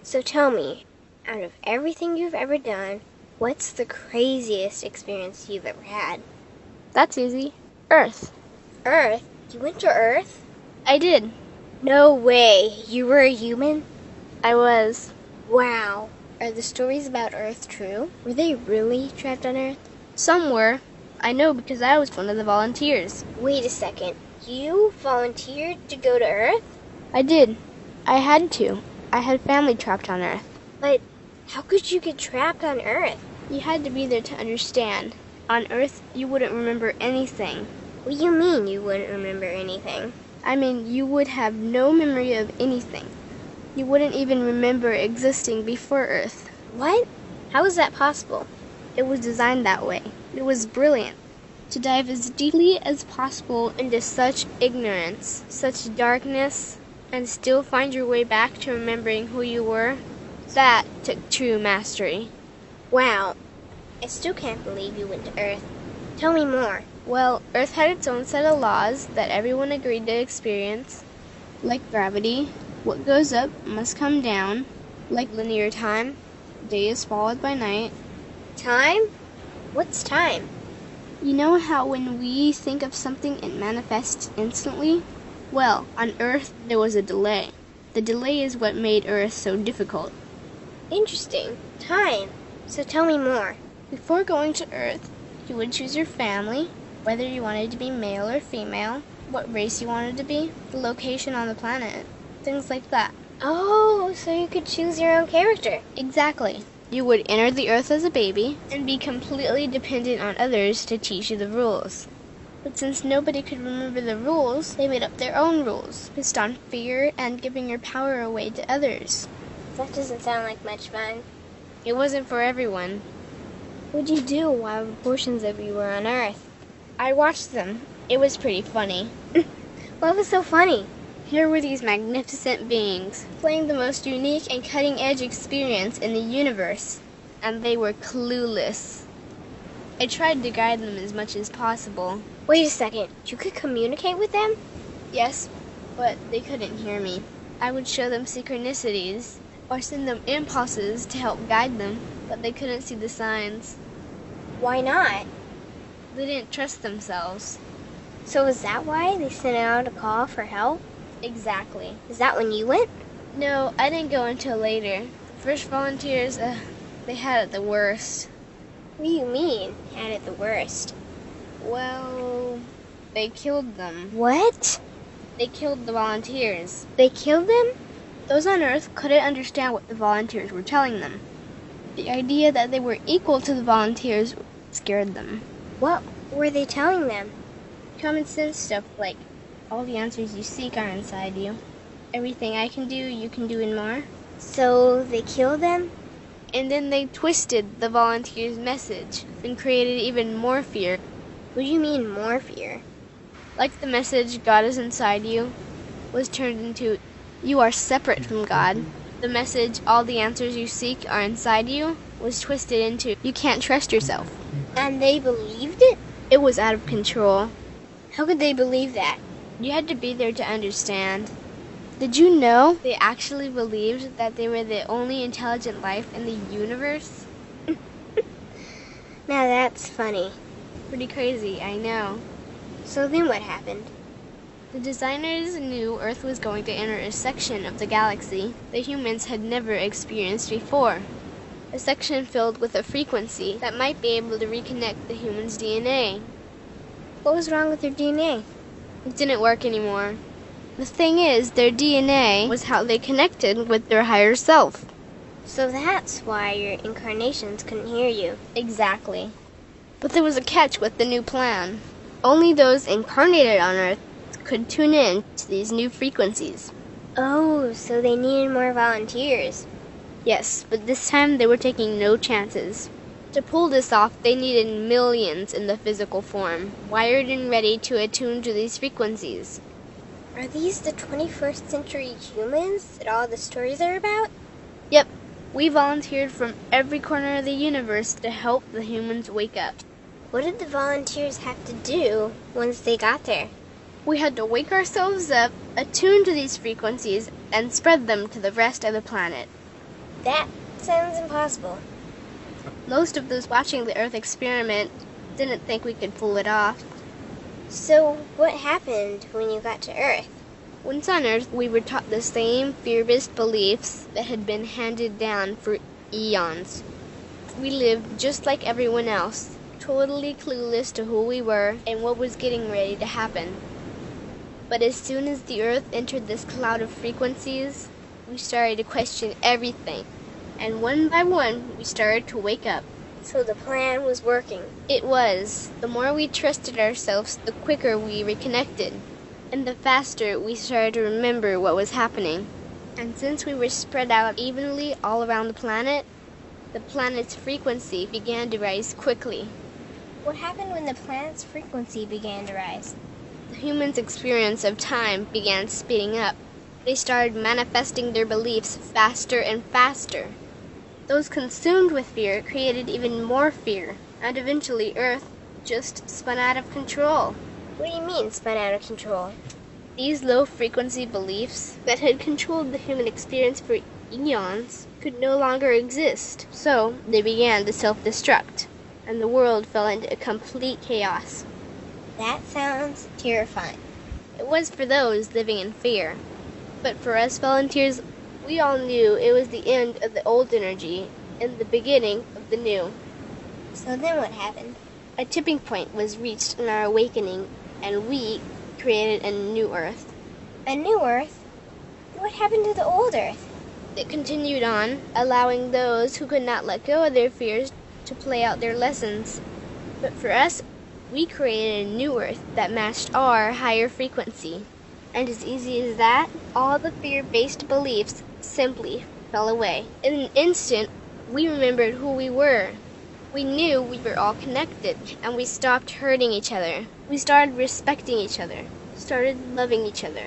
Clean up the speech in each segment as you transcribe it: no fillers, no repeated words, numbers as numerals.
So tell me, out of everything you've ever done, what's the craziest experience you've ever had? That's easy. Earth. Earth? You went to Earth? I did. No way. You were a human? I was. Wow. Are the stories about Earth true? Were they really trapped on Earth? Some were. I know because I was one of the volunteers. Wait a second. You volunteered to go to Earth? I did. I had to. I had family trapped on Earth. But how could you get trapped on Earth? You had to be there to understand. On Earth, you wouldn't remember anything. What do you mean you wouldn't remember anything? I mean, you would have no memory of anything. You wouldn't even remember existing before Earth. What? How is that possible? It was designed that way. It was brilliant. To dive as deeply as possible into such ignorance, such darkness, and still find your way back to remembering who you were, that took true mastery. Wow. I still can't believe you went to Earth. Tell me more. Well, Earth had its own set of laws that everyone agreed to experience, like gravity. What goes up must come down, like linear time. Day is followed by night. Time? What's time? You know how when we think of something it manifests instantly? Well, on Earth there was a delay. The delay is what made Earth so difficult. Interesting. Time. So tell me more. Before going to Earth, you would choose your family, whether you wanted to be male or female, what race you wanted to be, the location on the planet, things like that. Oh, so you could choose your own character. Exactly. You would enter the Earth as a baby and be completely dependent on others to teach you the rules. But since nobody could remember the rules, they made up their own rules, based on fear and giving your power away to others. That doesn't sound like much fun. It wasn't for everyone. What'd you do while portions of you were on Earth? I watched them. It was pretty funny. What was so funny? Here were these magnificent beings, playing the most unique and cutting-edge experience in the universe, and they were clueless. I tried to guide them as much as possible. Wait a second. You could communicate with them? Yes, but they couldn't hear me. I would show them synchronicities, or send them impulses to help guide them, but they couldn't see the signs. Why not? They didn't trust themselves. So is that why they sent out a call for help? Exactly. Is that when you went? No, I didn't go until later. The first volunteers, they had it the worst. What do you mean, had it the worst? Well, they killed them. What? They killed the volunteers. They killed them? Those on Earth couldn't understand what the volunteers were telling them. The idea that they were equal to the volunteers scared them. What were they telling them? Common sense stuff like, all the answers you seek are inside you. Everything I can do, you can do and more. So they killed them? And then they twisted the volunteers' message and created even more fear. What do you mean more fear? Like the message, God is inside you, was turned into, you are separate from God. The message, all the answers you seek are inside you, was twisted into, you can't trust yourself. And they believed it? It was out of control. How could they believe that? You had to be there to understand. Did you know they actually believed that they were the only intelligent life in the universe? Now that's funny. Pretty crazy, I know. So then what happened? The designers knew Earth was going to enter a section of the galaxy that humans had never experienced before. A section filled with a frequency that might be able to reconnect the human's DNA. What was wrong with their DNA? It didn't work anymore. The thing is, their DNA was how they connected with their higher self. So that's why your incarnations couldn't hear you. Exactly. But there was a catch with the new plan. Only those incarnated on Earth could tune in to these new frequencies. Oh, so they needed more volunteers. Yes, but this time they were taking no chances. To pull this off, they needed millions in the physical form, wired and ready to attune to these frequencies. Are these the 21st century humans that all the stories are about? Yep, we volunteered from every corner of the universe to help the humans wake up. What did the volunteers have to do once they got there? We had to wake ourselves up, attune to these frequencies, and spread them to the rest of the planet. That sounds impossible. Most of those watching the Earth experiment didn't think we could pull it off. So, what happened when you got to Earth? Once on Earth, we were taught the same fear-based beliefs that had been handed down for eons. We lived just like everyone else, totally clueless to who we were and what was getting ready to happen. But as soon as the Earth entered this cloud of frequencies, we started to question everything. And one by one, we started to wake up. So the plan was working. It was. The more we trusted ourselves, the quicker we reconnected. And the faster we started to remember what was happening. And since we were spread out evenly all around the planet's frequency began to rise quickly. What happened when the planet's frequency began to rise? The humans' experience of time began speeding up. They started manifesting their beliefs faster and faster. Those consumed with fear created even more fear, and eventually Earth just spun out of control. What do you mean, spun out of control? These low-frequency beliefs that had controlled the human experience for eons could no longer exist, so they began to self-destruct, and the world fell into complete chaos. That sounds terrifying. It was for those living in fear, but for us volunteers, we all knew it was the end of the old energy and the beginning of the new. So then what happened? A tipping point was reached in our awakening, and we created a new Earth. A new Earth? What happened to the old Earth? It continued on, allowing those who could not let go of their fears to play out their lessons. But for us, we created a new Earth that matched our higher frequency. And as easy as that, all the fear-based beliefs simply fell away. In an instant, we remembered who we were. We knew we were all connected, and we stopped hurting each other. We started respecting each other, started loving each other.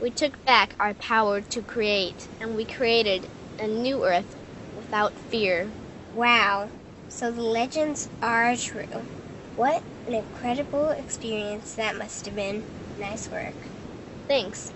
We took back our power to create, and we created a new Earth without fear. Wow. So the legends are true. What an incredible experience that must have been. Nice work. Thanks.